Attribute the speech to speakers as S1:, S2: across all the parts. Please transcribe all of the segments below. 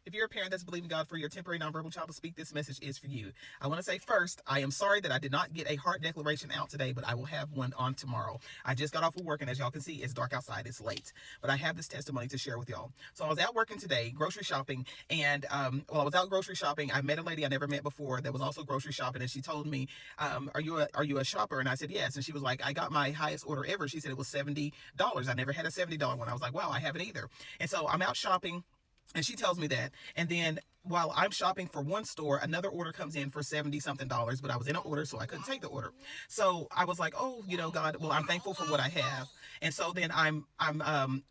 S1: If you're a parent that's believing God for your temporary nonverbal child to speak, this message is for you. I want to say first, I am sorry that I did not get a heart declaration out today, but I will have one on tomorrow. I just got off of work, and as y'all can see, it's dark outside. It's late, but I have this testimony to share with y'all. So I was out working today, grocery shopping, and while I was out grocery shopping, I met a lady I never met before that was also grocery shopping, and she told me, "Are you a shopper?" And I said yes, and she was like, "I got my highest order ever." She said it was $70. I never had a $70 one. I was like, "Wow, I haven't either." And so I'm out shopping. And she tells me that. And then while I'm shopping for one store, another order comes in for 70 something dollars, but I was in an order, so I couldn't take the order. So I was like, oh, God, well, I'm thankful for what I have. And so then I'm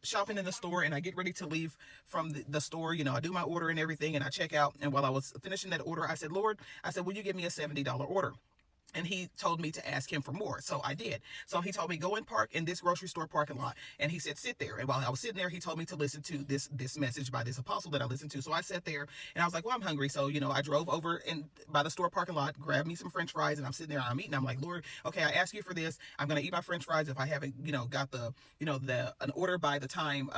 S1: shopping in the store, and I get ready to leave from the store. I do my order and everything, and I check out. And while I was finishing that order, I said, Lord, will you give me a $70 order? And he told me to ask him for more. So I did. So he told me, go and park in this grocery store parking lot. And he said, sit there. And while I was sitting there, he told me to listen to this message by this apostle that I listened to. So I sat there, and I was like, well, I'm hungry. So, I drove over and by the store parking lot, grabbed me some French fries, and I'm sitting there and I'm eating. I'm like, Lord, okay, I asked you for this. I'm going to eat my French fries. If I haven't, got an order by the time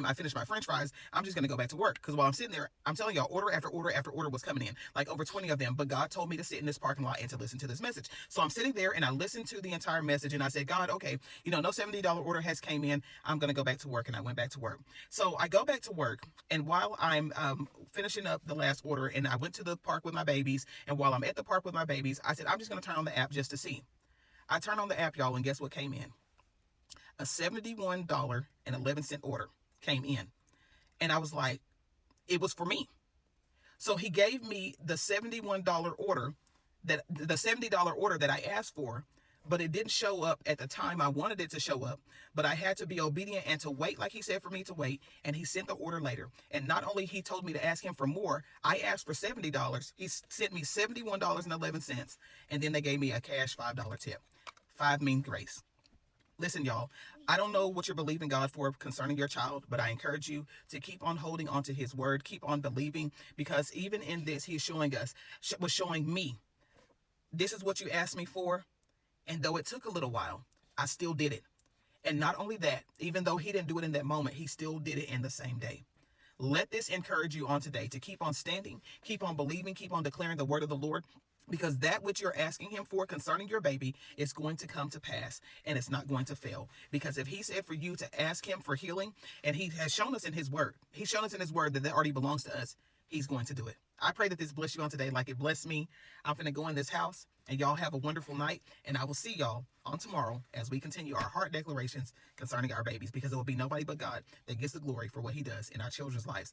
S1: I finished my French fries, I'm just going to go back to work. Because while I'm sitting there, I'm telling y'all, order after order after order was coming in, like over 20 of them. But God told me to sit in this parking lot and to listen to this message. So I'm sitting there, and I listened to the entire message, and I said, God, okay, no $70 order has came in. I'm going to go back to work. And I went back to work. So I go back to work, and while I'm finishing up the last order, and I went to the park with my babies, and while I'm at the park with my babies, I said, I'm just going to turn on the app just to see. I turned on the app, y'all, and guess what came in? A $71.11 order came in. And I was like, it was for me. So he gave me the $71 order, that the $70 order that I asked for, but it didn't show up at the time I wanted it to show up. But I had to be obedient and to wait like he said for me to wait. And he sent the order later. And not only he told me to ask him for more, I asked for $70. He sent me $71.11. And then they gave me a cash $5 tip. 5 mean grace. Listen, y'all, I don't know what you're believing God for concerning your child, but I encourage you to keep on holding on to his word, keep on believing, because even in this, he's was showing me, this is what you asked me for. And though it took a little while, I still did it. And not only that, even though he didn't do it in that moment, he still did it in the same day. Let this encourage you on today to keep on standing, keep on believing, keep on declaring the word of the Lord, because that which you're asking him for concerning your baby is going to come to pass, and it's not going to fail. Because if he said for you to ask him for healing, and he has shown us in his word, that already belongs to us, he's going to do it. I pray that this bless you on today like it blessed me. I'm going to go in this house, and y'all have a wonderful night, and I will see y'all on tomorrow as we continue our heart declarations concerning our babies, because it will be nobody but God that gets the glory for what he does in our children's lives.